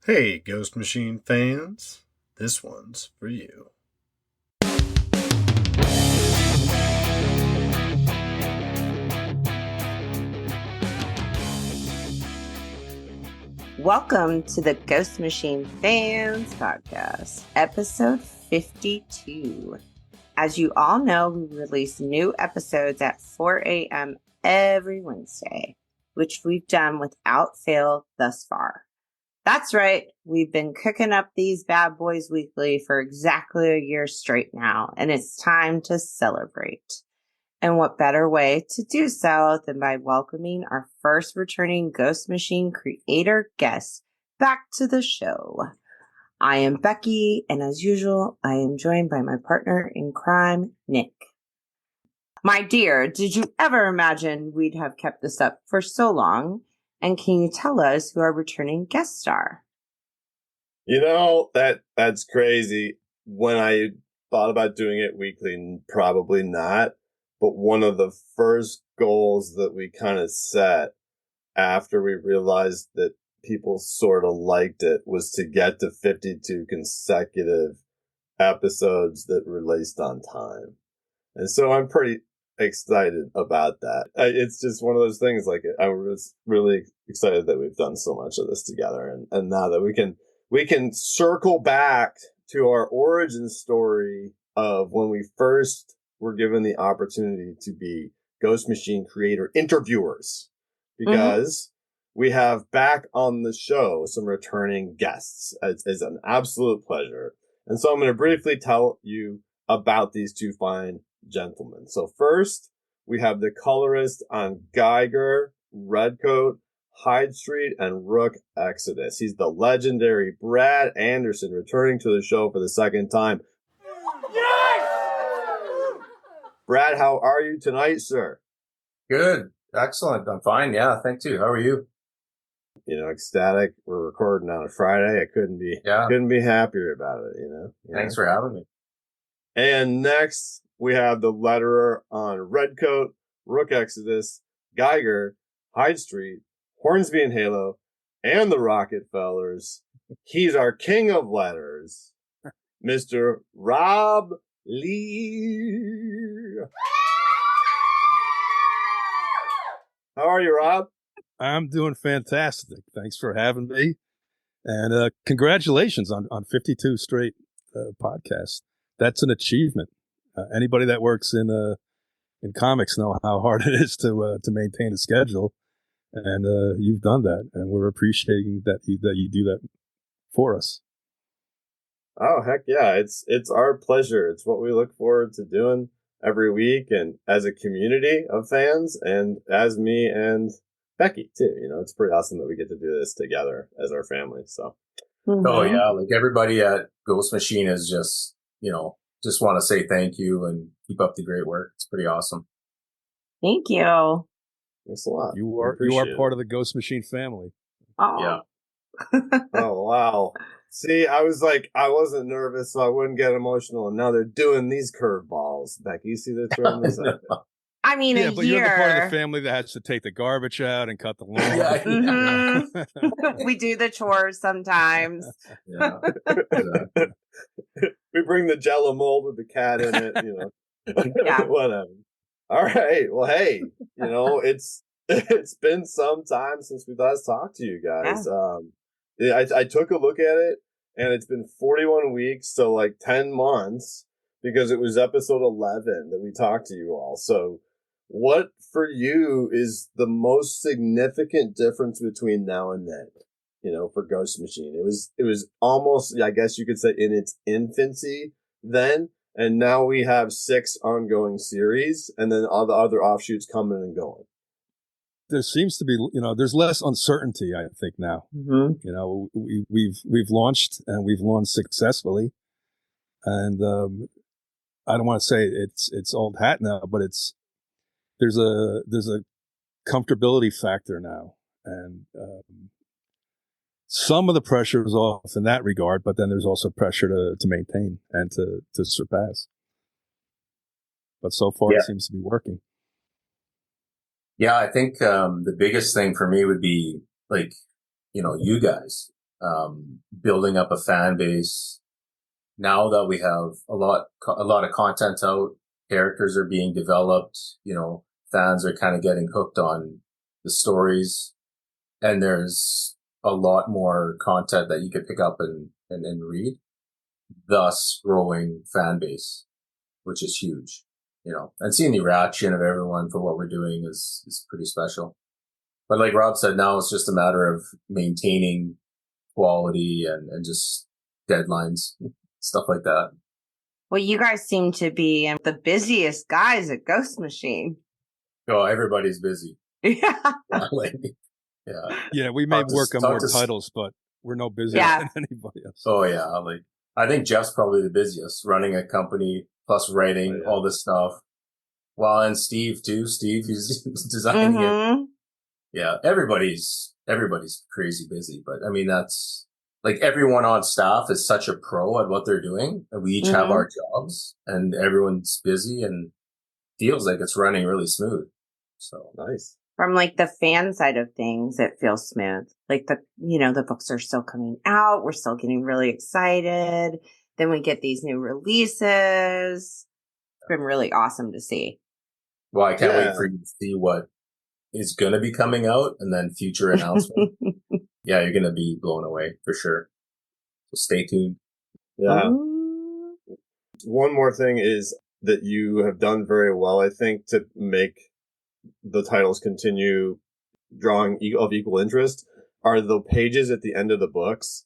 Hey, Ghost Machine fans, this one's for you. Welcome to the Ghost Machine Fans Podcast, episode 52. As you all know, we release new episodes at 4 a.m. every Wednesday, which we've done without fail thus far. That's right, we've been cooking up these bad boys weekly for exactly a year straight now, and it's time to celebrate. And what better way to do so than by welcoming our first returning Ghost Machine creator guest back to the show. I am Becky, and as usual, I am joined by my partner in crime, Nick. My dear, did you ever imagine we'd have kept this up for so long? And can you tell us who our returning guest star? You know, that's crazy. When I thought about doing it weekly, probably not. But one of the first goals that we kind of set after we realized that people sort of liked it was to get to 52 consecutive episodes that released on time. And so I'm pretty excited about that. It's just one of those things, like, I was really excited that we've done so much of this together. And now that we can circle back to our origin story of when we first were given the opportunity to be Ghost Machine creator interviewers, because we have back on the show some returning guests. It's an absolute pleasure. And so I'm going to briefly tell you about these two fine gentlemen. So first, we have the colorist on Geiger, Redcoat, Hyde Street, and Rook Exodus. He's the legendary Brad Anderson, returning to the show for the second time. Brad, how are you tonight, sir? Good. Excellent. I'm fine. Yeah, thank you. How are you? You know, ecstatic. We're recording on a Friday. I couldn't be happier about it, you know? Thanks for having me. And next, we have the letterer on Redcoat, Rook Exodus, Geiger, Hyde Street, Hornsby and Halo, and the Rockefellers. He's our king of letters, Mr. Rob Leigh. How are you, Rob? I'm doing fantastic. Thanks for having me. And congratulations on 52 straight podcasts. That's an achievement. Anybody that works in comics know how hard it is to maintain a schedule. And you've done that. And we're appreciating that you do that for us. Oh, heck yeah. It's our pleasure. It's what we look forward to doing every week, and as a community of fans, and as me and Becky too. You know, it's pretty awesome that we get to do this together as our family. So, Oh yeah, like everybody at Ghost Machine is just want to say thank you and keep up the great work. It's pretty awesome. Thank you. Thanks a lot. You are part of the Ghost Machine family. Oh. Yeah. Oh wow. See, I wasn't nervous, so I wouldn't get emotional. And now they're doing these curveballs. Becky, you see they're throwing this out. I mean, yeah, but you're the part of the family that has to take the garbage out and cut the lawn. We do the chores sometimes. Yeah. We bring the Jello mold with the cat in it, you know. Yeah. Whatever. All right. Well, hey, you know, it's been some time since we last talked to you guys. Yeah. I took a look at it, and it's been 41 weeks, so like 10 months, because it was episode 11 that we talked to you all. So what for you is the most significant difference between now and then, you know, for Ghost Machine? It was almost, I guess you could say, in its infancy then, and now we have 6 ongoing series, and then all the other offshoots coming and going. There seems to be, there's less uncertainty, I think, now. Mm-hmm. You know, we've launched, and we've launched successfully, and I don't want to say it's old hat now, but there's a comfortability factor now, and some of the pressure is off in that regard, but then there's also pressure to maintain and to surpass. But so far, It seems to be working. Yeah, I think the biggest thing for me would be, like, you guys. building up a fan base. Now that we have a lot of content out, characters are being developed, fans are kind of getting hooked on the stories, and there's a lot more content that you could pick up and read, thus growing fan base, which is huge, and seeing the reaction of everyone for what we're doing is pretty special. But like Rob said, now it's just a matter of maintaining quality and just deadlines, stuff like that. Well, you guys seem to be the busiest guys at Ghost Machine. Oh, everybody's busy. Yeah. Yeah, we may work on more titles, but we're no busier than anybody else. Oh yeah, I think Jeff's probably the busiest, running a company plus writing all this stuff. Well, and Steve too. Steve, he's designing it. Yeah, everybody's crazy busy, but I mean that's like everyone on staff is such a pro at what they're doing, and we each have our jobs, and everyone's busy and feels like it's running really smooth. So nice. From like the fan side of things, it feels smooth. Like the books are still coming out. We're still getting really excited. Then we get these new releases. It's been really awesome to see. Well, I can't wait for you to see what is going to be coming out and then future announcement. Yeah, you're going to be blown away for sure. So stay tuned. Yeah. One more thing is that you have done very well, I think, to make the titles continue drawing of equal interest are the pages at the end of the books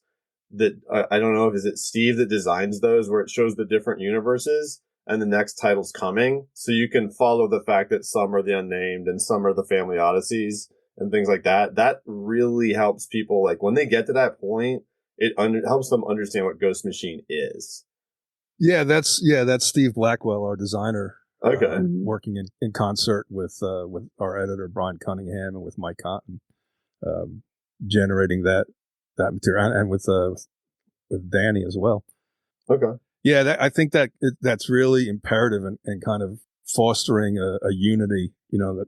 that I don't know if is it Steve that designs those, where it shows the different universes and the next title's coming, so you can follow the fact that some are the Unnamed and some are the Family Odysseys and things like that. That really helps people, like when they get to that point, it helps them understand what Ghost Machine is. Yeah, that's Steve Blackwell, our designer. Okay. Working in concert with our editor Brian Cunningham and with Mike Cotton, generating that material, and with Danny as well. Okay. Yeah, I think that's really imperative and kind of fostering a unity, that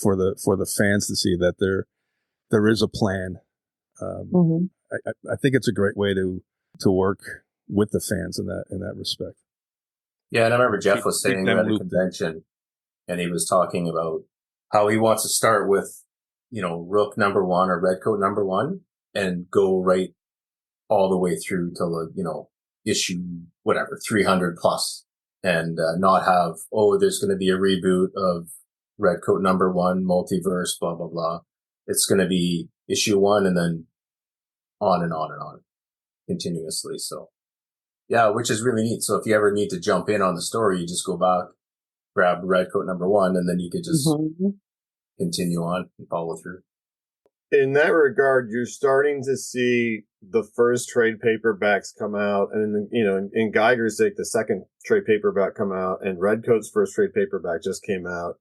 for the fans to see that there is a plan. I think it's a great way to work with the fans in that respect. Yeah, and I remember Jeff was saying at a convention, and he was talking about how he wants to start with, Rook number 1 or Redcoat number 1 and go right all the way through to, issue, 300 plus, and not have, there's going to be a reboot of Redcoat number 1, multiverse, blah, blah, blah. It's going to be issue 1 and then on and on and on continuously. So. Yeah, which is really neat. So if you ever need to jump in on the story, you just go back, grab Redcoat number 1, and then you could just continue on and follow through. In that regard, you're starting to see the first trade paperbacks come out, and in Geiger's sake, the second trade paperback come out, and Redcoat's first trade paperback just came out.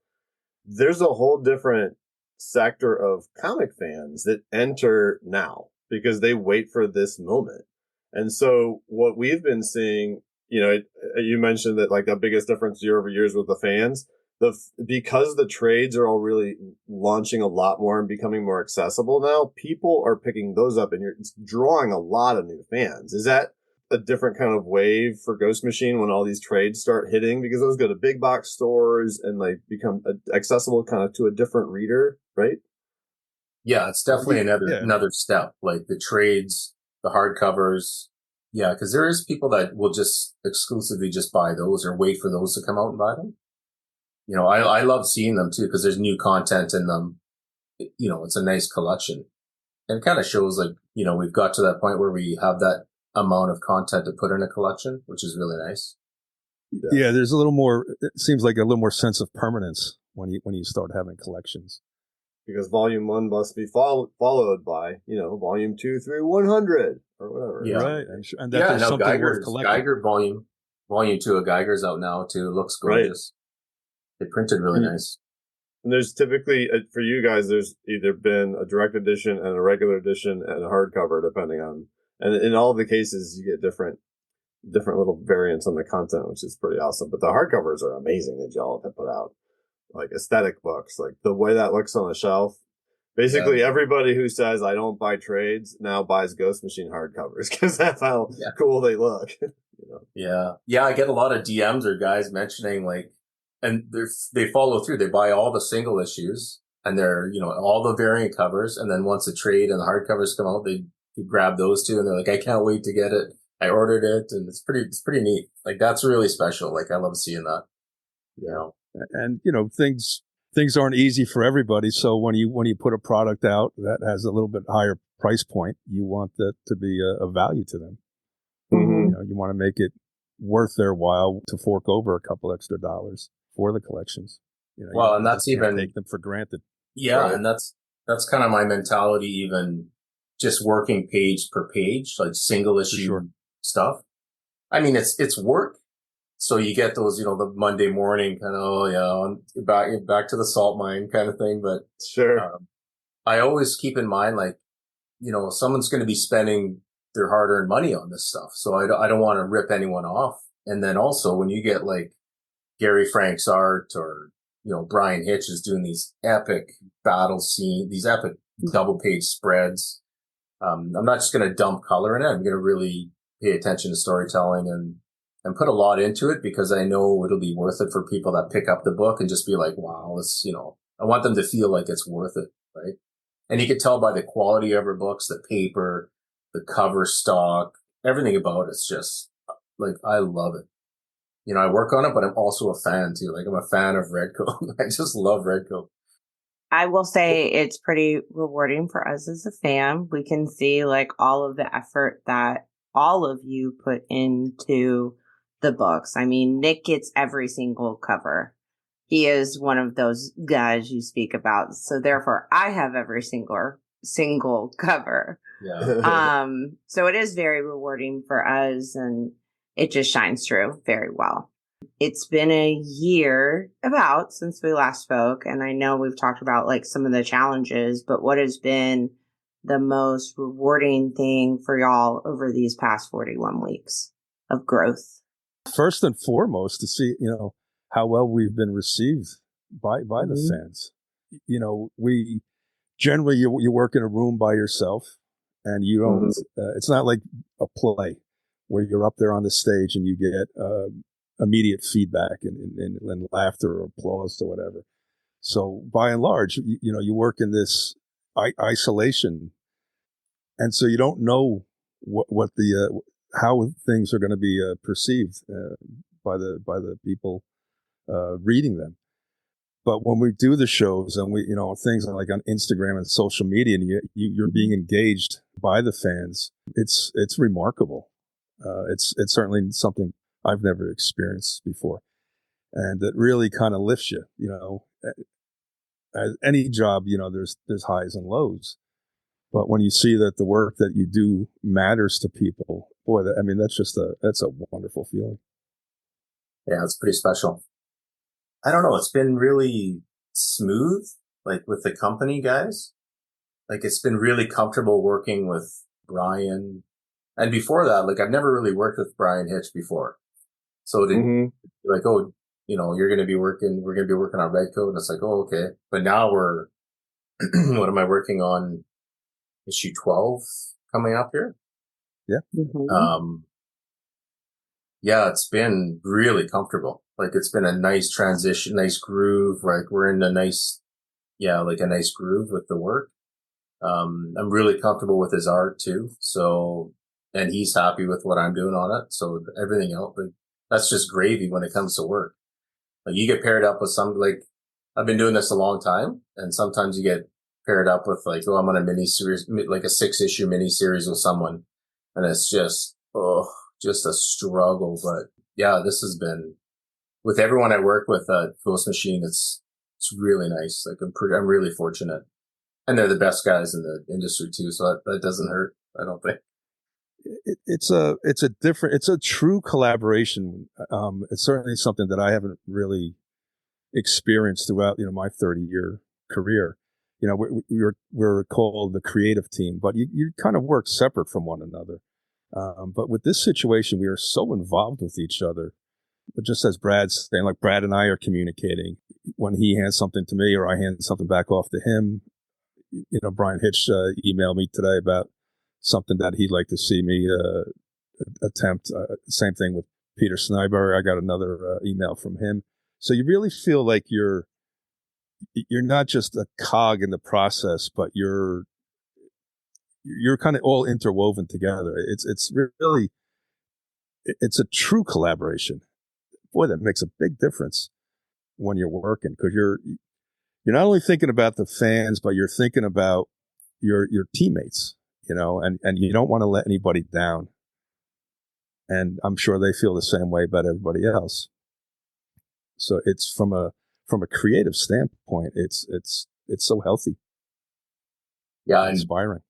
There's a whole different sector of comic fans that enter now because they wait for this moment. And so what we've been seeing, you mentioned that like the biggest difference year over year is with the fans. Because the trades are all really launching a lot more and becoming more accessible now, people are picking those up, and it's drawing a lot of new fans. Is that a different kind of wave for Ghost Machine when all these trades start hitting? Because those go to big box stores and like become accessible kind of to a different reader, right? Yeah, it's definitely another step. Like the trades, the hardcovers. Yeah, because there is people that will just exclusively just buy those or wait for those to come out and buy them. I love seeing them too because there's new content in them. It's a nice collection. And it kind of shows like, we've got to that point where we have that amount of content to put in a collection, which is really nice. Yeah, there's a little more, it seems like a little more sense of permanence when you start having collections. Because volume 1 must be followed by, volume 2 through 100 or whatever. Yeah. Right. And there's something worth collecting. Geiger volume 2 of Geiger's out now too. It looks gorgeous. Right. They printed really nice. And there's typically, for you guys, there's either been a direct edition and a regular edition and a hardcover, depending on, and in all the cases, you get different little variants on the content, which is pretty awesome. But the hardcovers are amazing that y'all have put out. Like aesthetic books, like the way that looks on the shelf Basically, everybody who says I don't buy trades now buys Ghost Machine hardcovers because that's how cool they look. Yeah. I get a lot of DMs or guys mentioning like, and they follow through. They buy all the single issues and they're all the variant covers, and then once the trade and the hardcovers come out, they grab those two, and they're like, I can't wait to get it. I ordered it, and it's pretty neat. Like that's really special. Like I love seeing that. And things aren't easy for everybody. So when you put a product out that has a little bit higher price point, you want that to be a value to them. Mm-hmm. You want to make it worth their while to fork over a couple extra dollars for the collections. And that's even take them for granted. Yeah, right? And that's kind of my mentality. Even just working page per page, like single issue stuff. I mean, it's work. So you get those, the Monday morning kind of, back to the salt mine kind of thing. But sure, I always keep in mind, like, someone's going to be spending their hard-earned money on this stuff. So I don't want to rip anyone off. And then also when you get like Gary Frank's art, or, Brian Hitch is doing these epic battle scenes, these epic double page spreads. I'm not just going to dump color in it. I'm going to really pay attention to storytelling and put a lot into it, because I know it'll be worth it for people that pick up the book and just be like, wow, I want them to feel like it's worth it. Right. And you can tell by the quality of her books, the paper, the cover stock, everything about it's just like, I love it. I work on it, but I'm also a fan too. Like I'm a fan of Redcoat. I just love Redcoat. I will say it's pretty rewarding for us as a fan. We can see like all of the effort that all of you put into the books. I mean, Nick gets every single cover. He is one of those guys you speak about. So therefore I have every single cover. Yeah. So it is very rewarding for us, and it just shines through very well. It's been a year about since we last spoke, and I know we've talked about like some of the challenges, but what has been the most rewarding thing for y'all over these past 41 weeks of growth? First and foremost, to see, how well we've been received by the fans. We generally, you work in a room by yourself, and you don't, it's not like a play where you're up there on the stage and you get immediate feedback and laughter or applause or whatever. So by and large, you work in this isolation, and so you don't know what the how things are going to be perceived by the people reading them. But when we do the shows and we, things like on Instagram and social media, and you're being engaged by the fans, it's remarkable. It's certainly something I've never experienced before, and it really kind of lifts you. As any job, there's highs and lows, but when you see that the work that you do matters to people, boy, that's a wonderful feeling. Yeah, it's pretty special. I don't know. It's been really smooth, like with the company guys. Like it's been really comfortable working with Brian. And before that, like I've never really worked with Brian Hitch before. So like, oh, we're going to be working on Redcoat. And it's like, oh, okay. But now what am I working on? Issue 12 coming up here. Yeah. Yeah, it's been really comfortable. Like it's been a nice transition, nice groove. Like we're in a nice groove with the work. I'm really comfortable with his art too. So, and he's happy with what I'm doing on it. So everything else, like that's just gravy when it comes to work. Like you get paired up with like I've been doing this a long time, and sometimes you get paired up with like, I'm on a mini series, like a 6-issue mini series with someone, and it's just a struggle. But yeah, this has been with everyone I work with at Ghost Machine. It's really nice. Like I'm really fortunate, and they're the best guys in the industry too. So that doesn't hurt, I don't think. It's a true collaboration. It's certainly something that I haven't really experienced throughout, my 30-year career. We're called the creative team, but you kind of work separate from one another. But with this situation, we are so involved with each other. But just as Brad's saying, like Brad and I are communicating when he hands something to me or I hand something back off to him, Brian Hitch emailed me today about something that he'd like to see me attempt. Same thing with Peter Snyberg. I got another email from him. So you really feel like you're not just a cog in the process, but you're kind of all interwoven together. It's really, it's a true collaboration. Boy, that makes a big difference when you're working, because you're not only thinking about the fans, but you're thinking about your teammates, and you don't want to let anybody down. And I'm sure they feel the same way about everybody else. So it's from a creative standpoint, it's so healthy. Yeah, inspiring.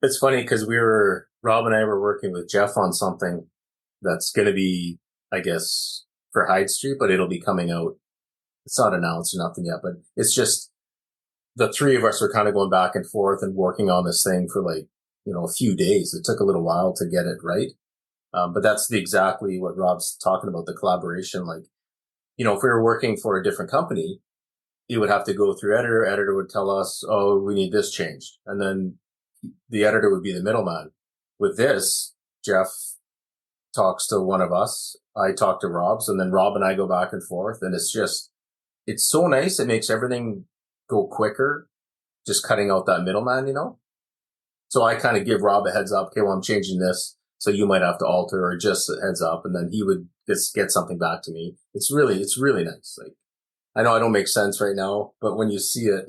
It's funny because Rob and I were working with Jeff on something that's going to be, I guess, for Hyde Street, but it'll be coming out. It's not announced or nothing yet, but it's just the three of us are kind of going back and forth and working on this thing for a few days. It took a little while to get it right. But that's exactly what Rob's talking about, the collaboration. If we were working for a different company, it would have to go through editor. Editor would tell us, oh, we need this changed. And then the editor would be the middleman. With this, Jeff talks to one of us. I talk to Rob's, and then Rob and I go back and forth. And it's so nice. It makes everything go quicker, just cutting out that middleman, So I kind of give Rob a heads up. Okay, well, I'm changing this, so you might have to alter, or just a heads up. And then he would just get something back to me. It's really nice. I know I don't make sense right now, but when you see it,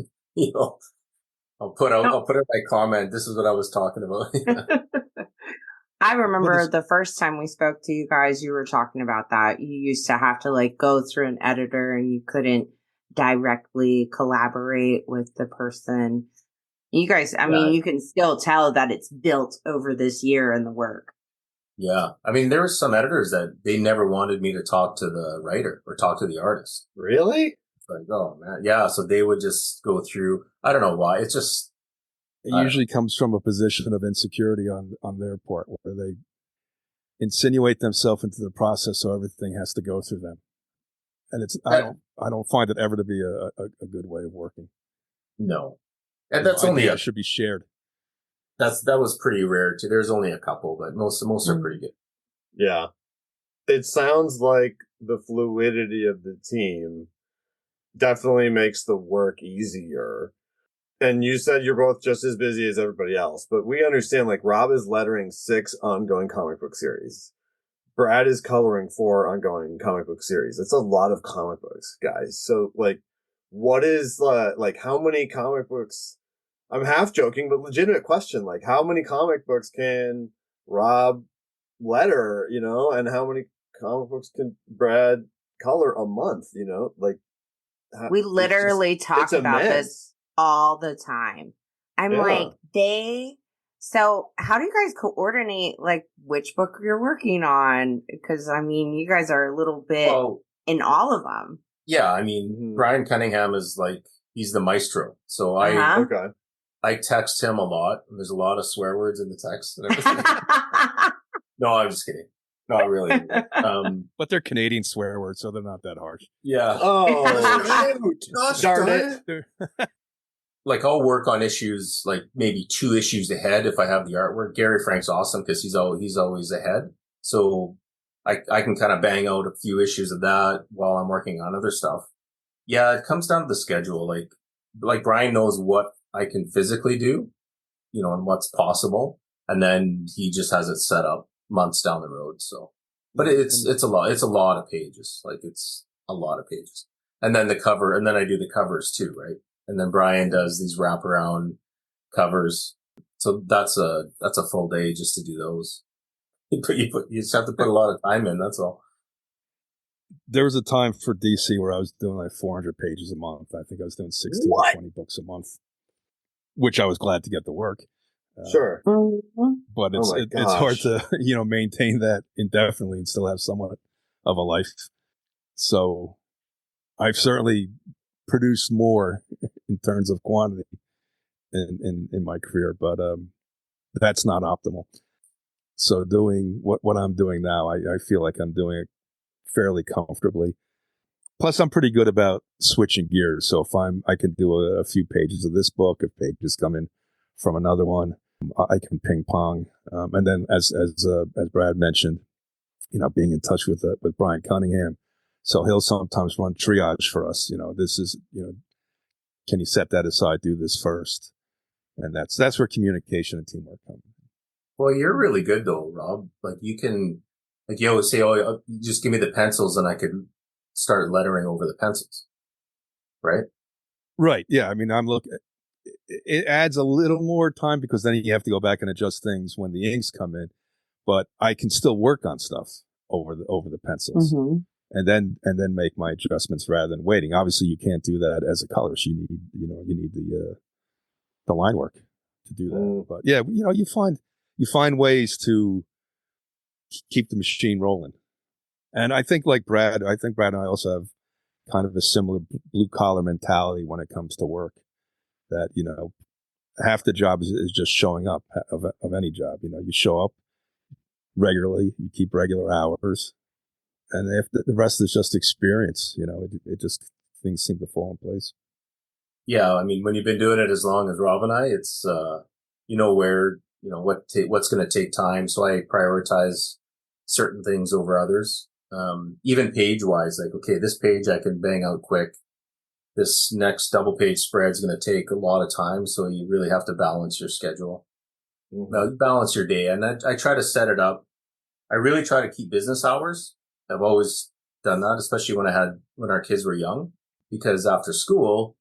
I'll put out my comment. This is what I was talking about. I remember the first time we spoke to you guys, you were talking about that. You used to have to go through an editor, and you couldn't directly collaborate with the person. You guys, you can still tell that it's built over this year in the work. Yeah. There were some editors that they never wanted me to talk to the writer or talk to the artist. Really? Oh man. Yeah. So they would just go through, I don't know why. It's just. It usually comes from a position of insecurity on their part, where they insinuate themselves into the process, so everything has to go through them. And I don't find it ever to be a good way of working. No. And that's only should be shared. That was pretty rare too. There's only a couple, but most are pretty good. Yeah. It sounds like the fluidity of the team definitely makes the work easier. And you said you're both just as busy as everybody else, but we understand Rob is lettering 6 ongoing comic book series. Brad is coloring 4 ongoing comic book series. It's a lot of comic books, guys. So what is how many comic books? I'm half joking, but legitimate question. How many comic books can Rob letter, and how many comic books can Brad color a month, we literally talk about this all the time. I'm so how do you guys coordinate which book you're working on? Because you guys are a little bit in all of them. Yeah, Brian Cunningham is he's the maestro. So I text him a lot. And there's a lot of swear words in the text and everything. No, I'm just kidding. Not really. But they're Canadian swear words, so they're not that harsh. Yeah. Oh, shoot. Darn it. I'll work on issues maybe 2 issues ahead if I have the artwork. Gary Frank's awesome because he's always ahead. So I can kind of bang out a few issues of that while I'm working on other stuff. Yeah, it comes down to the schedule. Like Brian knows what I can physically do, and what's possible. And then he just has it set up months down the road. So, but it's a lot of pages. It's a lot of pages. And then the cover, and then I do the covers too, right? And then Brian does these wraparound covers. So that's a full day just to do those. You just have to put a lot of time in. That's all. There was a time for DC where I was doing 400 pages a month. I think I was doing 16 or 20 books a month, which I was glad to get the work. Sure. But it's hard to, maintain that indefinitely and still have somewhat of a life. So I've certainly produced more in terms of quantity in my career, but that's not optimal. So doing what I'm doing now, I feel like I'm doing it fairly comfortably. Plus, I'm pretty good about switching gears. So if I can do a few pages of this book. If pages come in from another one, I can ping pong. And then, as Brad mentioned, being in touch with Brian Cunningham, so he'll sometimes run triage for us. This is can you set that aside? Do this first, and that's where communication and teamwork come. Well, you're really good though, Rob. Like you can, like you always say, oh, you just give me the pencils and I could start lettering over the pencils, right? Right. Yeah. I mean, it adds a little more time because then you have to go back and adjust things when the inks come in, but I can still work on stuff over the pencils and then make my adjustments rather than waiting. Obviously you can't do that as a colorist. You need the line work to do that. But yeah, you find ways to keep the machine rolling. And I think like Brad, and I also have kind of a similar blue collar mentality when it comes to work, that, half the job is just showing up of any job. You show up regularly, you keep regular hours, and if the rest is just experience, it just, things seem to fall in place. Yeah. I mean, when you've been doing it as long as Rob and I, it's, what's going to take time. So I prioritize certain things over others. Even page wise, like, okay, this page I can bang out quick. This next double page spread is going to take a lot of time. So you really have to balance your schedule, balance your day. And I try to set it up. I really try to keep business hours. I've always done that, especially when our kids were young, because after school,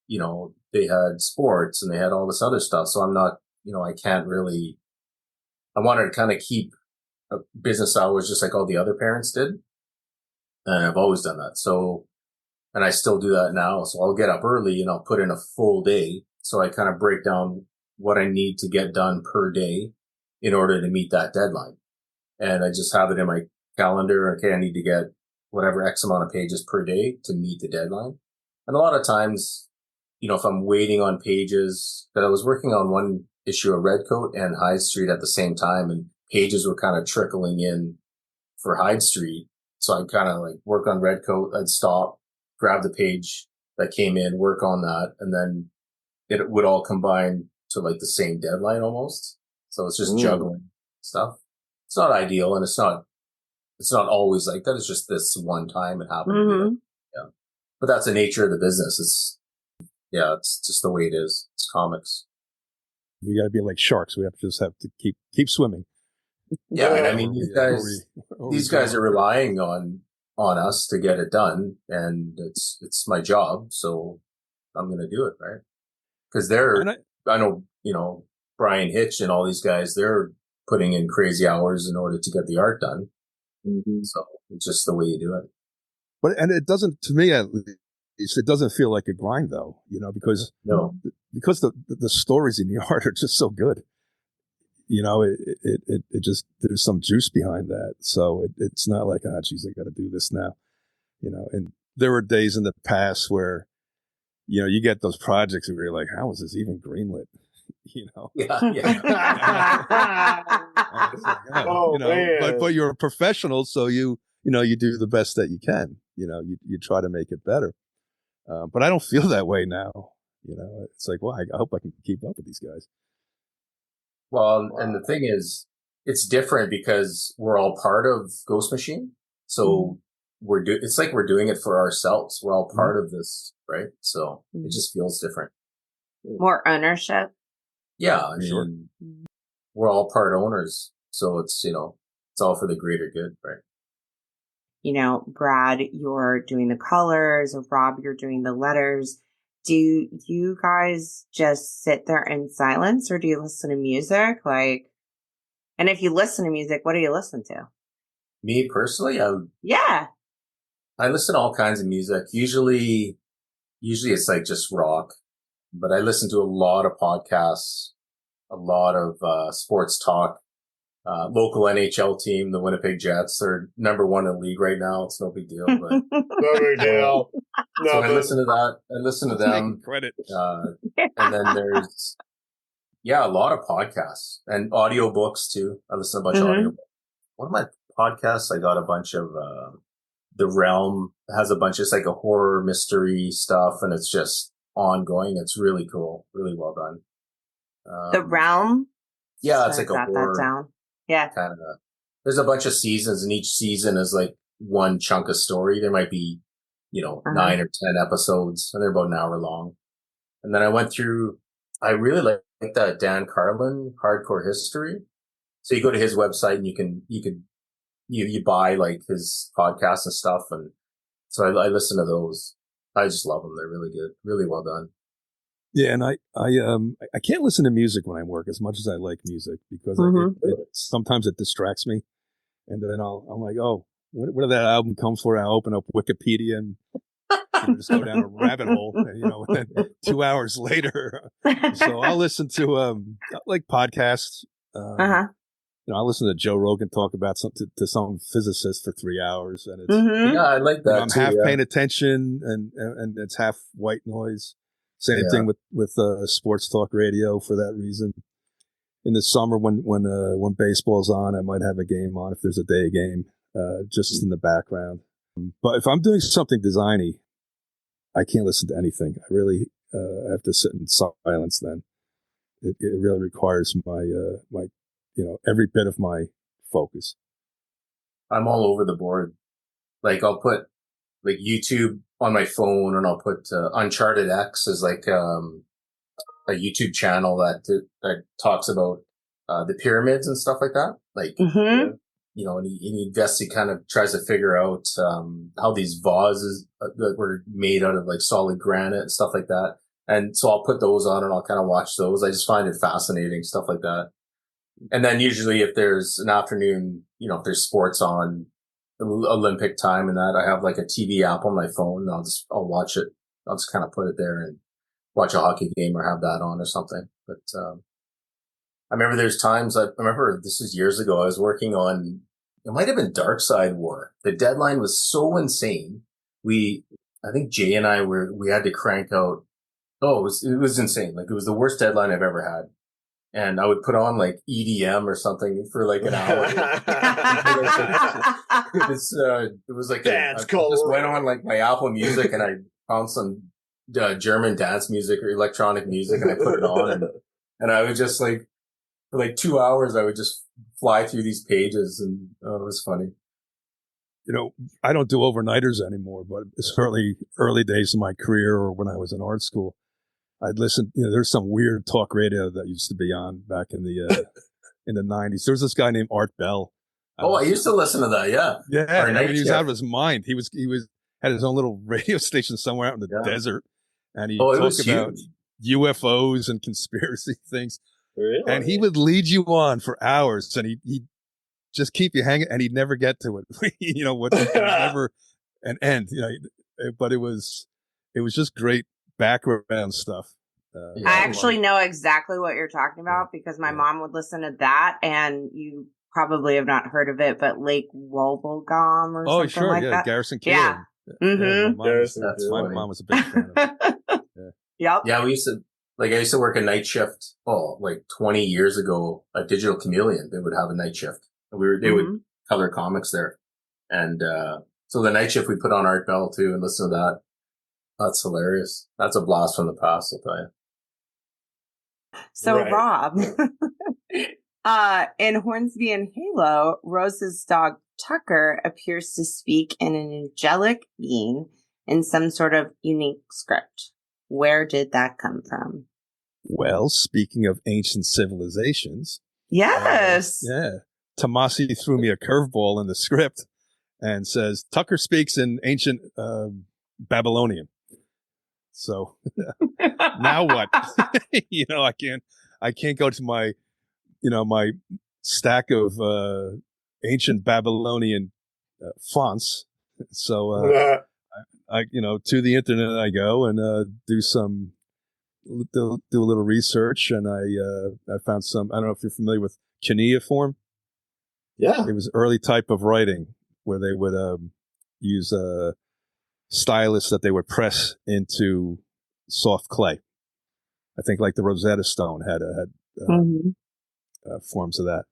they had sports and they had all this other stuff. So I'm not, I can't really, I wanted to kind of keep business hours just like all the other parents did. And I've always done that. So, and I still do that now. So I'll get up early and I'll put in a full day. So I kind of break down what I need to get done per day in order to meet that deadline. And I just have it in my calendar. Okay, I need to get whatever X amount of pages per day to meet the deadline. And a lot of times, if I'm waiting on pages, that I was working on one issue of Redcoat and Hyde Street at the same time, and pages were kind of trickling in for Hyde Street. So I'd kind of like work on Redcoat, I'd stop, grab the page that came in, work on that, and then it would all combine to like the same deadline almost. So it's just juggling stuff. It's not ideal, and it's not always like that. It's just this one time it happened. Yeah. But that's the nature of the business. It's just the way it is. It's comics. We got to be like sharks. We have to keep swimming. Yeah, and I mean, these guys are relying on us to get it done, and it's my job, so I'm going to do it, right? Because I know, Brian Hitch and all these guys, they're putting in crazy hours in order to get the art done. So it's just the way you do it. And it doesn't, to me at least, it doesn't feel like a grind though, because the stories in the art are just so good. It just, there's some juice behind that. So it's not like, geez, I got to do this now, and there were days in the past where, you get those projects where you're like, how is this even greenlit? But you're a professional. So you do the best that you can, you try to make it better. But I don't feel that way now. It's like, well, I hope I can keep up with these guys. Well, and the thing is, it's different because we're all part of Ghost Machine. So it's like we're doing it for ourselves. We're all part of this, right? So it just feels different. More ownership. Yeah. I mean, we're all part owners. So it's, it's all for the greater good, right? Brad, you're doing the colors, Rob, you're doing the letters. Do you guys just sit there in silence, or do you listen to music? And if you listen to music, what do you listen to? Me personally, I listen to all kinds of music. Usually it's like just rock, but I listen to a lot of podcasts, a lot of sports talk. Local NHL team, the Winnipeg Jets, they're number 1 in the league right now. It's no big deal, but no big deal. So I listen to that. I listen to them. Credit. And then there's, a lot of podcasts and audiobooks too. I listen to a bunch of audiobooks. One of my podcasts, I got a bunch of The Realm has a bunch of like a horror mystery stuff, and it's just ongoing. It's really cool, really well done. The Realm. Yeah, it's like a horror that down. Yeah, kind of. There's a bunch of seasons, and each season is like one chunk of story. There might be, 9 or 10 episodes, and they're about an hour long. And then I went through. I really like that Dan Carlin Hardcore History. So you go to his website and you buy like his podcasts and stuff, and so I listen to those. I just love them. They're really good, really well done. Yeah, and I can't listen to music when I work as much as I like music because sometimes it distracts me, and then I'm like, oh, what did that album come for? I open up Wikipedia and just go down a rabbit hole, and then 2 hours later. So I'll listen to like podcasts. I listen to Joe Rogan talk about to some physicist for 3 hours, and it's yeah, I like that. I'm half paying attention, and it's half white noise. Same thing with sports talk radio for that reason. In the summer, when baseball's on, I might have a game on if there's a day game, just in the background. But if I'm doing something designy, I can't listen to anything. I really have to sit in silence. Then it really requires my every bit of my focus. I'm all over the board. Like I'll put like YouTube on my phone, and I'll put Uncharted X as like a YouTube channel that talks about the pyramids and stuff like that. Like and he kind of tries to figure out how these vases that were made out of like solid granite and stuff like that. And so I'll put those on and I'll kind of watch those. I just find it fascinating, stuff like that. And then usually if there's an afternoon, if there's sports on, Olympic time and that, I have like a TV app on my phone, and I'll watch it. I'll just kind of put it there and watch a hockey game or have that on or something. But I remember there's times I remember this was years ago. I was working on, it might have been Dark Side War. The deadline was so insane. I think Jay and I we had to crank out. Oh, it was insane. Like it was the worst deadline I've ever had. And I would put on like EDM or something for like an hour. It was like I just went on like my Apple Music, and I found some German dance music or electronic music, and I put it on, and I would just like for like 2 hours I would just fly through these pages, and it was funny. I don't do overnighters anymore, but certainly early days of my career or when I was in art school, I'd listen. There's some weird talk radio that used to be on back in the in the 90s. There was this guy named Art Bell. I used to listen to that. Yeah. He was out of his mind. He had his own little radio station somewhere out in the desert, and he talked about UFOs and conspiracy things. Really? And he would lead you on for hours, and he'd just keep you hanging, and he'd never get to it. There was never an end. But it was just great background stuff. I actually know exactly what you're talking about because my mom would listen to that, and you probably have not heard of it, but Lake Wobegon or something like that. Garrison Keillor. Yeah. My mom was a big fan of it. Yep. Yeah, I used to work a night shift. Like 20 years ago, at Digital Chameleon, they would have a night shift. They would color comics there, and so the night shift we put on Art Bell too and listen to that. That's hilarious. That's a blast from the past, I'll tell you. So, Rob, in Hornsby and Halo, Rose's dog Tucker appears to speak in an angelic being in some sort of unique script. Where did that come from? Well, speaking of ancient civilizations. Yes. Tomasi threw me a curveball in the script and says, Tucker speaks in ancient Babylonian. So now what? I can't go to my, my stack of ancient Babylonian fonts. So I to the internet I go and do a little research, and I found some. I don't know if you're familiar with cuneiform. Yeah, it was early type of writing where they would use a stylus that they would press into soft clay. I think like the Rosetta Stone had forms of that.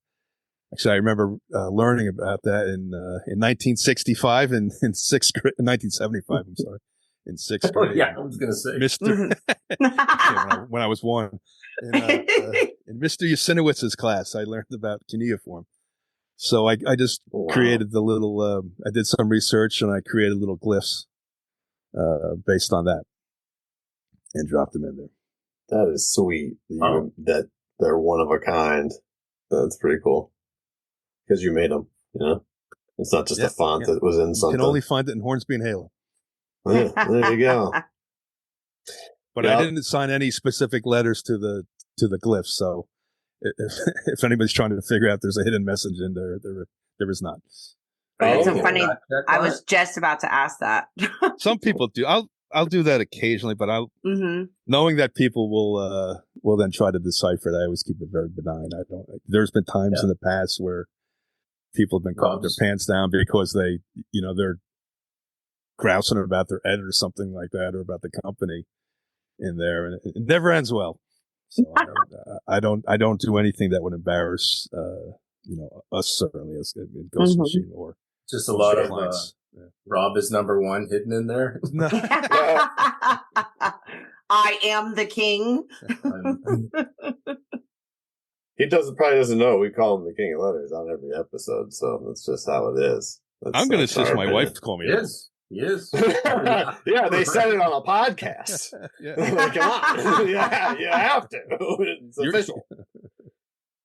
Actually, I remember learning about that in 1965 in 1975. I'm sorry, in sixth grade. Yeah, I was going to say. Mr. when I was one. In Mr. Yasinowicz's class, I learned about cuneiform. So I just created the little, I did some research and I created little glyphs based on that and dropped them in there. That is sweet. That they're one of a kind. That's pretty cool. Because you made them, It's not just a font that was in something. You can only find it in Hornsby and Halo. Yeah, there you go. But I didn't assign any specific letters to the glyphs, so if anybody's trying to figure out there's a hidden message in there, there is not. It's so funny. I was just about to ask that. Some people do. I'll do that occasionally, but knowing that people will then try to decipher it, I always keep it very benign. There's been times in the past where people have been caught their pants down because they're grousing about their edit or something like that, or about the company in there, and it never ends well. So I don't do anything that would embarrass us, certainly as in Ghost Machine, or just a lot of Rob is number one hidden in there. I am the king. He probably doesn't know we call him the king of letters on every episode, so that's just how it is. I'm going to insist my wife to call me. He is. Yeah, they said it on a podcast. Like, come on. Yeah, you have to. It's official.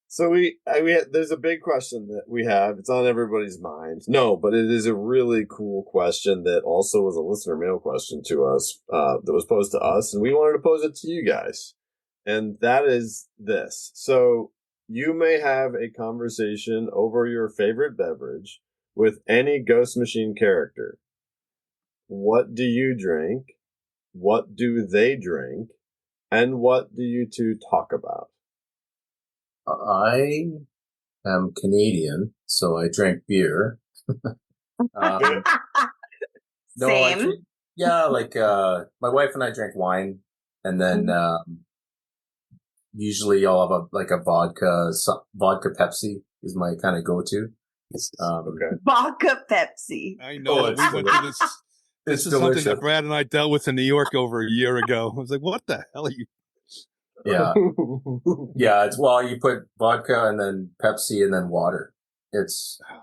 So there's a big question that we have. It's on everybody's mind. No, but it is a really cool question that also was a listener mail question to us, that was posed to us, and we wanted to pose it to you guys. And that is this. So you may have a conversation over your favorite beverage with any Ghost Machine character. What do you drink? What do they drink? And what do you two talk about? I am Canadian, so I drink beer. Same. My wife and I drink wine, and then usually I'll have a vodka Pepsi is my kind of go-to. Okay. Vodka Pepsi. I know. We went through this. This is delicious. Something that Brad and I dealt with in New York over a year ago. I was like, what the hell are you? Yeah. Yeah. You put vodka and then Pepsi and then water.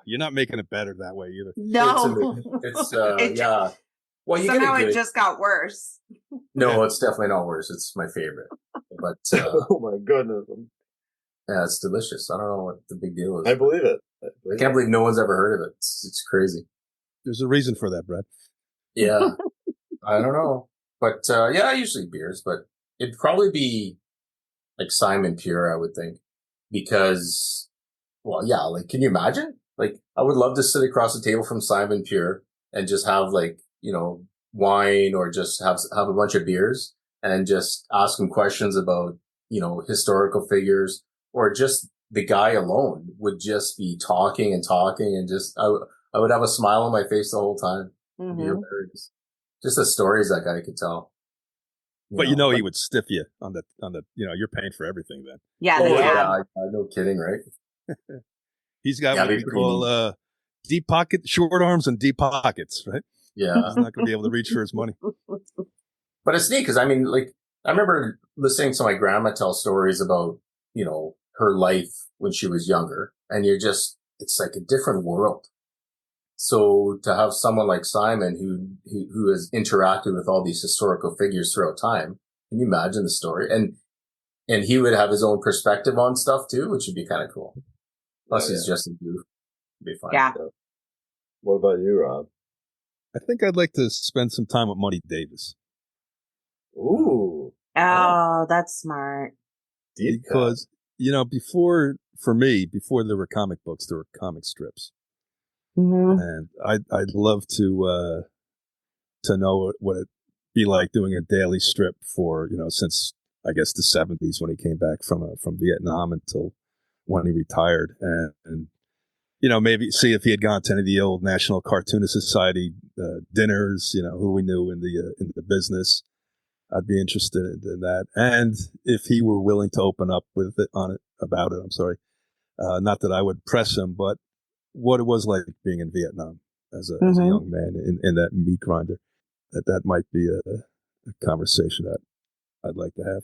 You're not making it better that way either. No. Yeah. Well, somehow it just got worse. No, it's definitely not worse. It's my favorite. But oh my goodness. Yeah, it's delicious. I don't know what the big deal is. I believe it. I can't believe no one's ever heard of it. It's crazy. There's a reason for that, Brad. Yeah. I don't know. But usually beers, but it'd probably be like Simon Pure, I would think. Because, can you imagine? Like, I would love to sit across the table from Simon Pure and just have wine, or just have a bunch of beers and just ask him questions about, historical figures, or just the guy alone would just be talking and just, I would have a smile on my face the whole time. It'd be hilarious. Just the stories that guy could tell. But he would stiff you on the you're paying for everything then. Yeah. No kidding, right? He's got what we call deep pocket, short arms and deep pockets, right? Yeah. He's not going to be able to reach for his money. But it's neat because, I remember listening to my grandma tell stories about, her life when she was younger, and it's like a different world. So to have someone like Simon who has interacted with all these historical figures throughout time, can you imagine the story? And he would have his own perspective on stuff too, which would be kind of cool. Plus he's just a dude. It'd be fun. Yeah. What about you, Rob? I think I'd like to spend some time with Money Davis. Ooh. Oh, that's smart. Because, before there were comic books, there were comic strips. Mm-hmm. And I'd love to know what it'd be like doing a daily strip for, since I guess the 70s when he came back from Vietnam until when he retired, and maybe see if he had gone to any of the old National Cartoonist Society dinners, who we knew in the business. I'd be interested in that, and if he were willing to open up about it. I'm sorry. Not that I would press him, but what it was like being in Vietnam as a young man in that meat grinder. That might be a conversation that I'd like to have.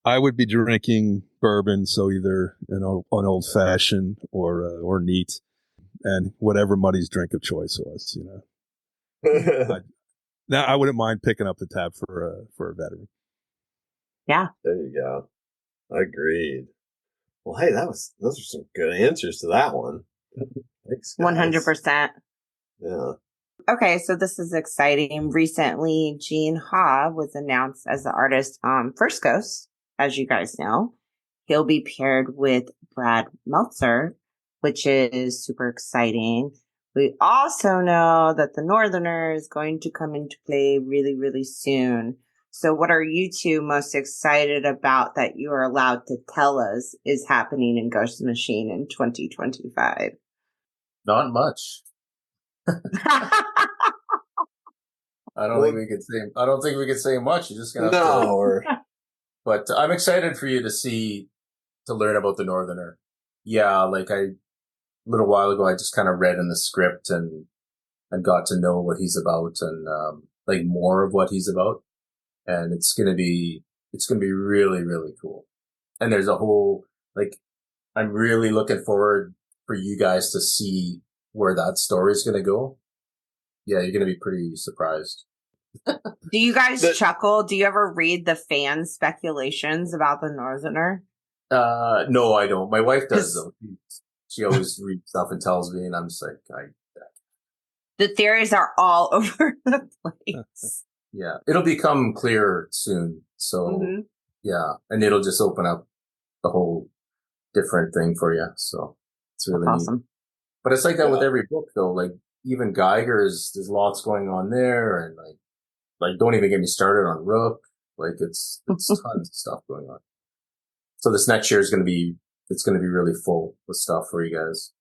I would be drinking bourbon, so either an old fashioned or neat, and whatever Muddy's drink of choice was. Now I wouldn't mind picking up the tab for a veteran. Yeah, there you go. Agreed. Well, hey, those are some good answers to that one. Thanks, guys. 100%. Yeah. Okay, so this is exciting. Recently, Gene Ha was announced as the artist on First Ghost, as you guys know. He'll be paired with Brad Meltzer, which is super exciting. We also know that the Northerner is going to come into play really, really soon. So what are you two most excited about that you are allowed to tell us is happening in Ghost Machine in 2025? Not much. I don't think we could say much. You're just gonna have to. But I'm excited for you to learn about the Northerner. Yeah, like a little while ago, I just kind of read in the script and got to know what he's about and like more of what he's about. And it's gonna be really, really cool. And there's a whole, like, I'm really looking forward for you guys to see where that story is gonna go. Yeah, you're gonna be pretty surprised. Do you guys chuckle? Do you ever read the fan speculations about the Northerner? No, I don't. My wife does though. She always reads stuff and tells me, and I'm just like, the theories are all over the place. Yeah, it'll become clear soon. So yeah, and it'll just open up the whole different thing for you. So it's really awesome. Neat. But it's like that with every book, though. Like even Geiger's, there's lots going on there, and like don't even get me started on Rook. Like it's tons of stuff going on. So this next year is going to be really full with stuff for you guys.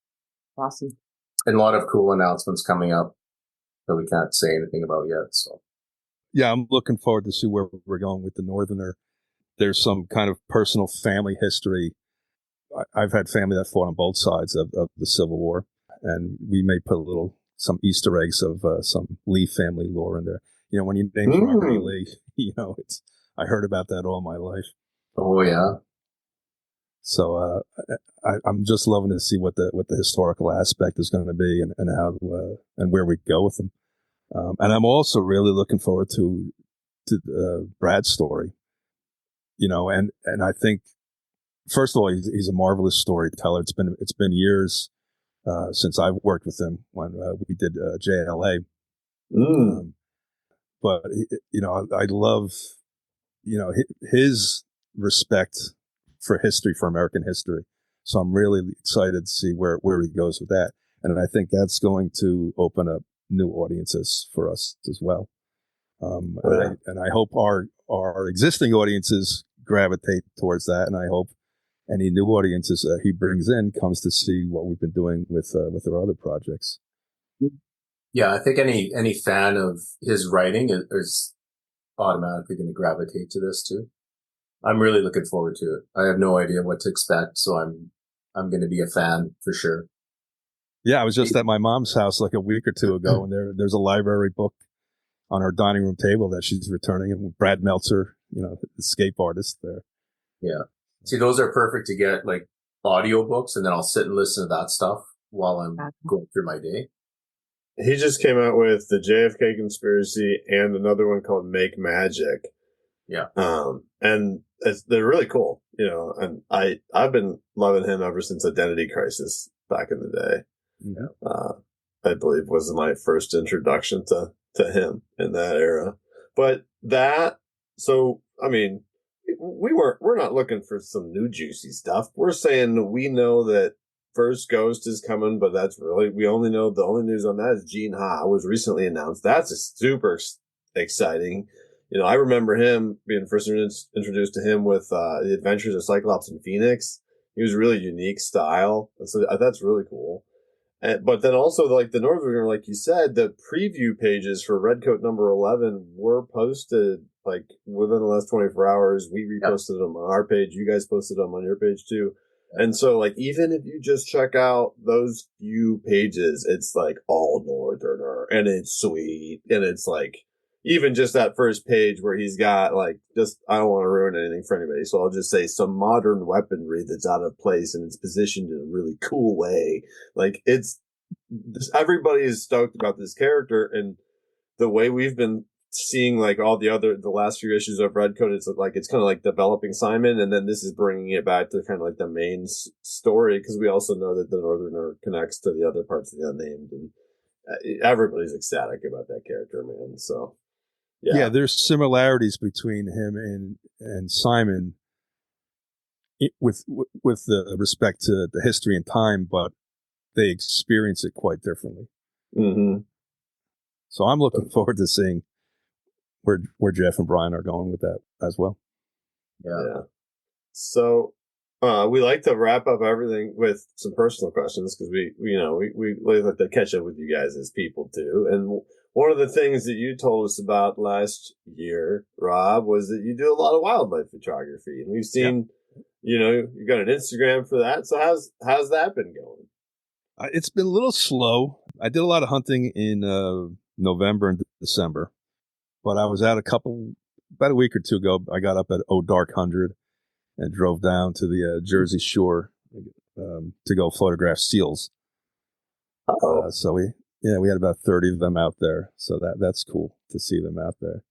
Awesome. And a lot of cool announcements coming up that we can't say anything about yet. So yeah, I'm looking forward to see where we're going with the Northerner. There's some kind of personal family history. I've had family that fought on both sides of the Civil War, and we may put some Easter eggs of some Lee family lore in there. When you name Robert E. Lee, I heard about that all my life. Oh yeah. So I'm just loving to see what the historical aspect is going to be and how and where we go with them. And I'm also really looking forward to Brad's story. And I think first of all he's a marvelous storyteller. It's been years since I've worked with him when we did JLA. But I love his respect for history, for American history. So I'm really excited to see where he goes with that. And I think that's going to open up new audiences for us as well. And I hope our existing audiences gravitate towards that. And I hope any new audiences that he brings in comes to see what we've been doing with our other projects. Yeah, I think any fan of his writing is automatically going to gravitate to this too. I'm really looking forward to it. I have no idea what to expect, so I'm going to be a fan for sure. Yeah, I was just at my mom's house like a week or two ago, and there's a library book on her dining room table that she's returning, and Brad Meltzer, the escape artist there. Yeah. See, those are perfect to get like audiobooks, and then I'll sit and listen to that stuff while I'm going through my day. He just came out with the JFK Conspiracy and another one called Make Magic. Yeah. And they're really cool, and I've been loving him ever since Identity Crisis back in the day. Yeah. I believe was my first introduction to him in that era. But I mean, we're not looking for some new juicy stuff. We're saying we know that First Ghost is coming, but we only know the only news on that is Gene Ha was recently announced. That's super exciting. I remember him being first introduced to him with the Adventures of Cyclops and Phoenix. He was really unique style. And so that's really cool. But then also, like the Northerner, like you said, the preview pages for Redcoat number 11 were posted like within the last 24 hours. We reposted them on our page. You guys posted them on your page too. And so, like, even if you just check out those few pages, it's like all Northerner, and it's sweet, and it's like, even just that first page where he's got like, just, I don't want to ruin anything for anybody, so I'll just say some modern weaponry that's out of place and it's positioned in a really cool way. Like, everybody is stoked about this character, and the way we've been seeing like the last few issues of Redcoat, it's like, it's kind of like developing Simon, and then this is bringing it back to kind of like the main story, because we also know that the Northerner connects to the other parts of the Unnamed, and everybody's ecstatic about that character, man. So yeah, there's similarities between him and Simon with the respect to the history and time, but they experience it quite differently. Mm-hmm. So I'm looking forward to seeing where Jeff and Brian are going with that as well. Yeah. So we like to wrap up everything with some personal questions, because we like to catch up with you guys as people too. And one of the things that you told us about last year, Rob, was that you do a lot of wildlife photography, and we've seen, you got an Instagram for that. So how's that been going? It's been a little slow. I did a lot of hunting in November and December, but I was out about a week or two ago. I got up at Dark 100 and drove down to the Jersey Shore to go photograph seals. So we had about 30 of them out there. So that's cool to see them out there.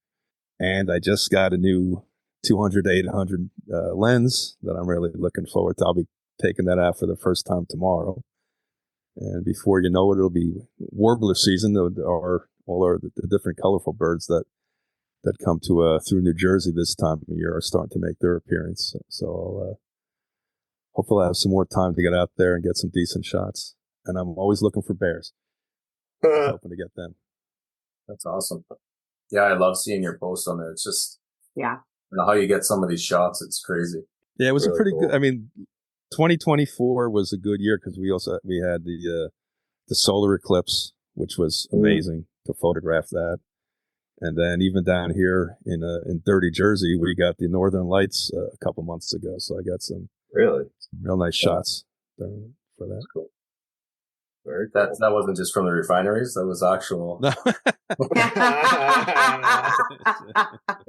And I just got a new 200 to 800 lens that I'm really looking forward to. I'll be taking that out for the first time tomorrow. And before you know it, it'll be warbler season, or all the different colorful birds that come to through New Jersey this time of year are starting to make their appearance. So I'll hopefully have some more time to get out there and get some decent shots. And I'm always looking for bears. Hoping to get them. That's awesome. Yeah, I love seeing your posts on there. It's just, I don't know how you get some of these shots. It's crazy. Yeah, it was really a pretty cool. good. I mean, 2024 was a good year because we had the solar eclipse, which was amazing to photograph that. And then even down here in dirty Jersey, we got the Northern Lights a couple months ago. So I got some real nice shots there for that. That's cool. Very cool. That wasn't just from the refineries. That was actual. No.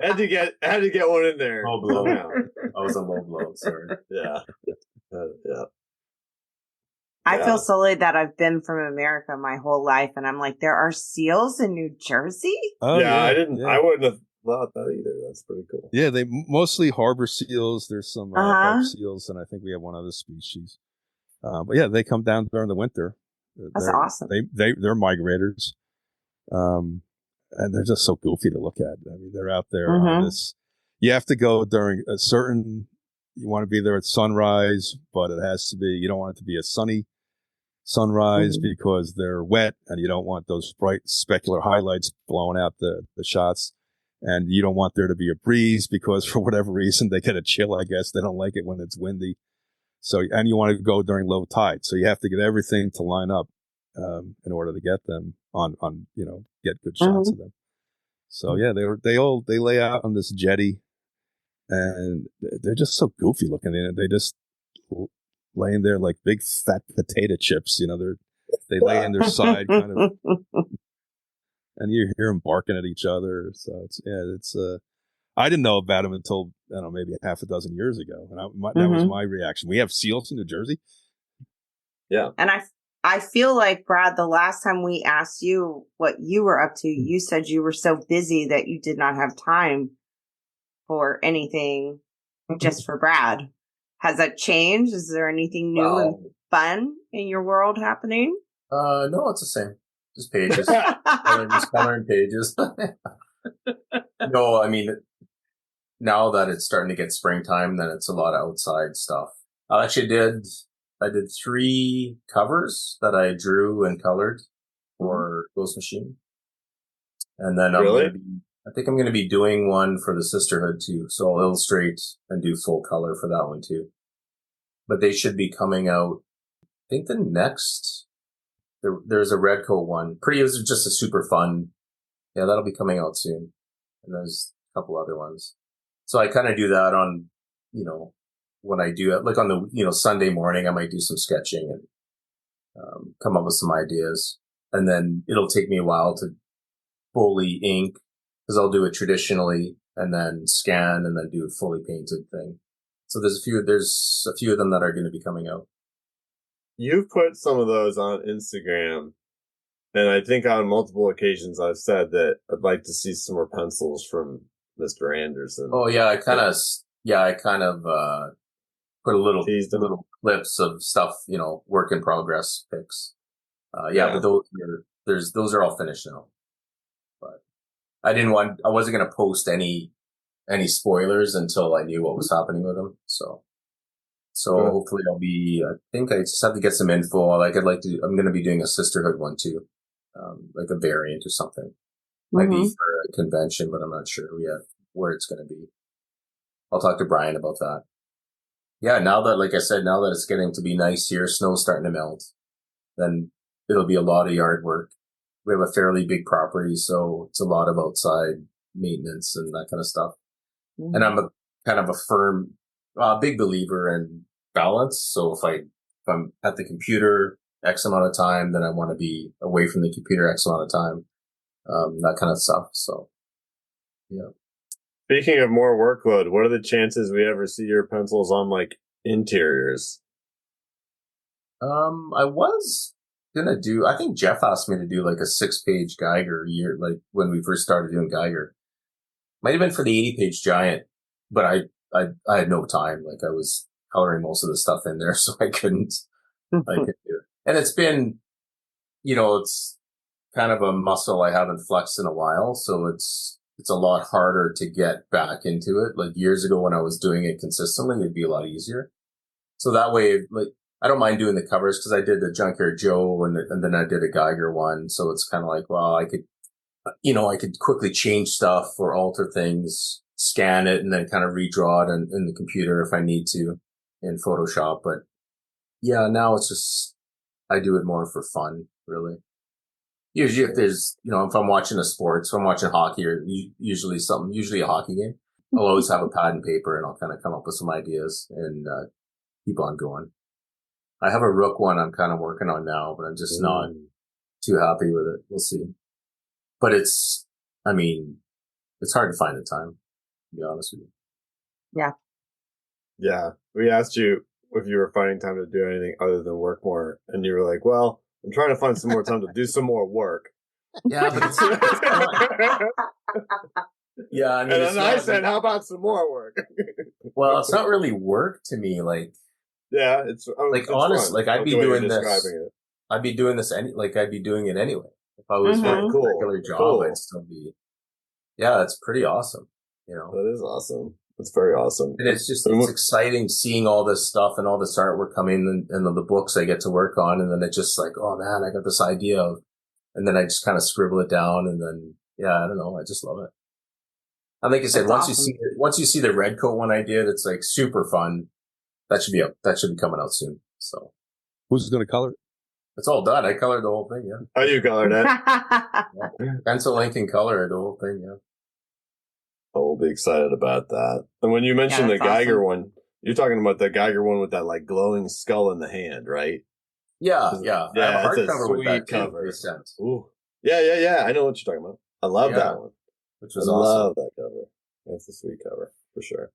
had to get one in there. Low blow. I was a low blow. Sorry. Yeah. Yeah. I feel silly that I've been from America my whole life, and I'm like, there are seals in New Jersey? Oh, yeah, I wouldn't have thought that either. That's pretty cool. Yeah, they mostly harbor seals. There's some bark seals, and I think we have one other species. But yeah, they come down during the winter. That's awesome. They're migrators, and they're just so goofy to look at. I mean, they're out there on this. You have to go during a certain. You want to be there at sunrise, but it has to be. You don't want it to be a sunny sunrise because they're wet, and you don't want those bright specular highlights blowing out the shots. And you don't want there to be a breeze because for whatever reason they get a chill. I guess they don't like it when it's windy. So, and you want to go during low tide. So you have to get everything to line up in order to get them on get good shots of them. So yeah, they lay out on this jetty, and they're just so goofy looking. They just laying there like big fat potato chips. They lay in their side kind of, and you hear them barking at each other. So it's I didn't know about them until, I don't know, maybe half a dozen years ago. And that was my reaction. We have seals in New Jersey. Yeah. And I feel like, Brad, the last time we asked you what you were up to, you said you were so busy that you did not have time for anything just for Brad. Has that changed? Is there anything new and fun in your world happening? No, it's the same. Just pages. Just coloring pages. No, I mean, now that it's starting to get springtime, then it's a lot of outside stuff. I did 3 covers that I drew and colored for Ghost Machine. And then I think I'm going to be doing one for the Sisterhood too. So I'll illustrate and do full color for that one too. But they should be coming out. I think the next, there's a Redcoat one. It was just a super fun. Yeah, that'll be coming out soon. And there's a couple other ones. So I kind of do that on, when I do it, like on the, Sunday morning, I might do some sketching and come up with some ideas. And then it'll take me a while to fully ink, because I'll do it traditionally and then scan and then do a fully painted thing. So there's a few of them that are going to be coming out. You've put some of those on Instagram, and I think on multiple occasions I've said that I'd like to see some more pencils from Mr. Anderson. Oh yeah, I kind of put a little clips of stuff, work in progress pics. But those are all finished now. But I wasn't going to post any spoilers until I knew what was happening with them. So hopefully I think I just have to get some info. I'm going to be doing a sisterhood one too. Like a variant or something. Might be for a convention, but I'm not sure yet where it's going to be. I'll talk to Brian about that. Yeah, now that it's getting to be nice here, snow's starting to melt, then it'll be a lot of yard work. We have a fairly big property, so it's a lot of outside maintenance and that kind of stuff. Mm-hmm. And I'm a kind of a firm, big believer in balance. So if I'm at the computer X amount of time, then I want to be away from the computer X amount of time, that kind of stuff. So, yeah. Speaking of more workload, what are the chances we ever see your pencils on like interiors? I was gonna I think Jeff asked me to do like a 6-page Geiger year, like when we first started doing Geiger. Might have been for the 80-page Giant, but I had no time. Like I was coloring most of the stuff in there, so I couldn't do it. And it's been, it's kind of a muscle I haven't flexed in a while, so it's a lot harder to get back into it. Like years ago when I was doing it consistently, it'd be a lot easier. So that way, like, I don't mind doing the covers because I did the Junkyard Joe and then I did a Geiger one. So it's kind of like, well, I could quickly change stuff or alter things, scan it, and then kind of redraw it in the computer if I need to in Photoshop. But yeah, now it's just, I do it more for fun, really. Usually if there's, if I'm watching if I'm watching hockey or usually a hockey game, I'll always have a pad and paper and I'll kind of come up with some ideas and keep on going. I have a Rook one I'm kind of working on now, but I'm just not too happy with it. We'll see. But it's hard to find the time, to be honest with you. Yeah. Yeah. We asked you if you were finding time to do anything other than work more, and you were like, well, I'm trying to find some more time to do some more work. Yeah, but it's yeah, and then I said, how about some more work? Well, it's not really work to me. Like, yeah, it's like, honestly, like I'd be doing this. I'd be doing this I'd be doing it anyway. If I was working a regular job, I'd still be. Yeah, it's pretty awesome. That is awesome. It's very awesome. And it's exciting seeing all this stuff and all this artwork coming and the books I get to work on. And then it's just like, oh man, I got this idea and then I just kind of scribble it down. And then, yeah, I don't know. I just love it. And like I said, once you see the red coat one I did, it's like super fun. That should be coming out soon. So who's going to color it? It's all done. I colored the whole thing. Yeah. Oh, you colored it? Yeah. Pencil, ink, and color the whole thing. Yeah. Oh, we'll be excited about that. And when you mentioned the Geiger one, you're talking about the Geiger one with that like glowing skull in the hand, right? Yeah, yeah. Yeah, I have a it's a hardcover with that cover. too. Ooh. Yeah. I know what you're talking about. I love that one. Which was awesome. Love that cover. That's a sweet cover for sure.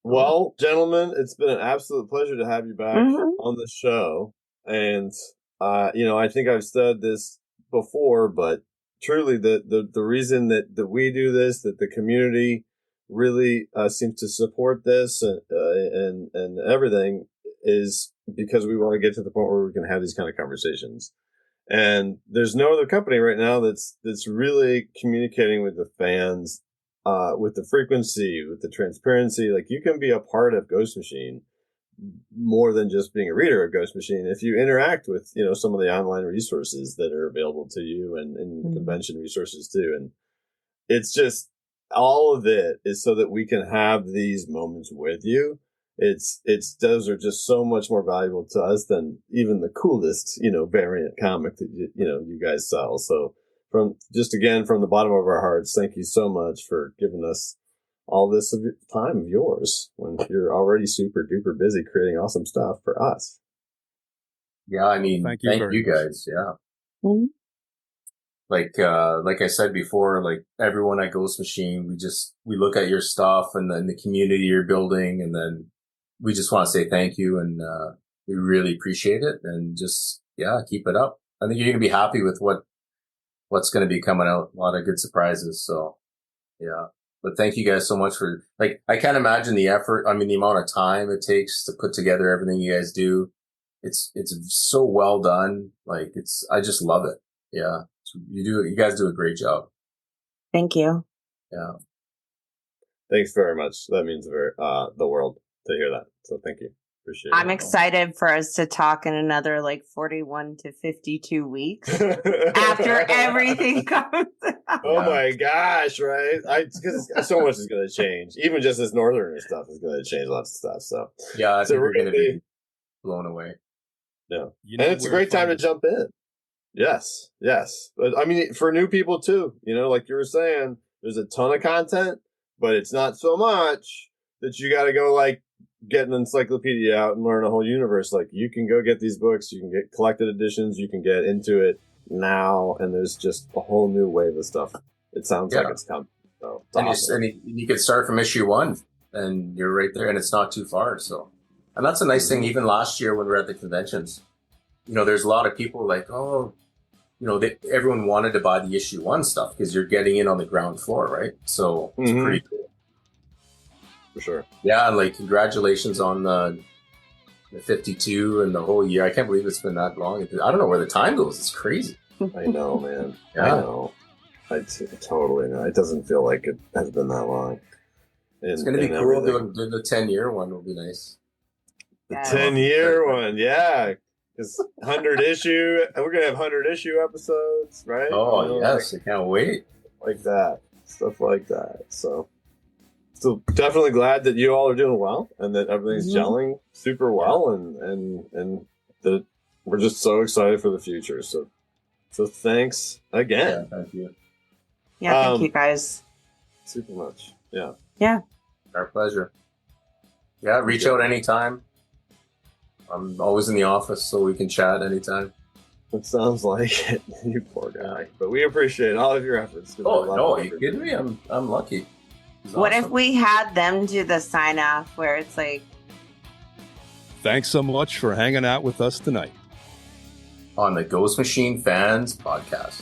Well, gentlemen, it's been an absolute pleasure to have you back on the show. And I think I've said this before, but truly the reason that we do this, that the community really seems to support this and everything, is because we want to get to the point where we can have these kind of conversations. And there's no other company right now that's really communicating with the fans with the frequency, with the transparency. Like, you can be a part of Ghost Machine more than just being a reader of Ghost Machine if you interact with some of the online resources that are available to you and convention resources too. And it's just, all of it is so that we can have these moments with you. Those are just so much more valuable to us than even the coolest variant comic that you guys sell. So from the bottom of our hearts, thank you so much for giving us all this time of yours when you're already super duper busy creating awesome stuff for us. Yeah, I mean, thank you guys. Yeah. Mm-hmm. Like I said before, like everyone at Ghost Machine, we look at your stuff and then the community you're building, and then we just want to say thank you, and we really appreciate it, and just keep it up. I think you're gonna be happy with what's gonna be coming out. A lot of good surprises. So yeah. But thank you guys so much for, like, I can't imagine the effort. I mean, the amount of time it takes to put together everything you guys do. It's so well done. Like, I just love it. Yeah. You guys do a great job. Thank you. Yeah. Thanks very much. That means the world to hear that. So thank you. Appreciate it. I'm excited for us to talk in another 41 to 52 weeks after everything comes out. Oh my gosh, right? Because so much is going to change. Even just this northern stuff is going to change lots of stuff. So yeah, I think we're going to be blown away. Yeah. And it's a great time to jump in. Yes. But I mean, for new people too, like you were saying, there's a ton of content, but it's not so much that you got to go get an encyclopedia out and learn a whole universe. Like, you can go get these books, you can get collected editions, you can get into it now, and there's just a whole new wave of stuff. It sounds like it's coming. So you could start from issue 1, and you're right there, and it's not too far. So, and that's a nice thing. Even last year when we were at the conventions, there's a lot of people like, everyone wanted to buy the issue 1 stuff because you're getting in on the ground floor, right? So it's pretty cool. For sure. Yeah, and congratulations on the 52 and the whole year. I can't believe it's been that long. I don't know where the time goes. It's crazy. I know, man. Yeah. I know. I totally know. It doesn't feel like it has been that long. It's going to be cool. Doing the 10-year one will be nice. The 10-year one, yeah. It's 100 issue. We're going to have 100 issue episodes, right? Oh, yes. I can't wait. Like that. Stuff like that. So definitely glad that you all are doing well and that everything's gelling super well, and that we're just so excited for the future. So thanks again. Yeah, thank you. Yeah, thank you guys. Super much. Yeah. Yeah. Our pleasure. Yeah, reach out anytime. I'm always in the office, so we can chat anytime. It sounds like it. You poor guy. But we appreciate all of your efforts. Oh, no, are you kidding me? I'm lucky. What if we had them do the sign off where it's like, thanks so much for hanging out with us tonight on the Ghost Machine Fans Podcast.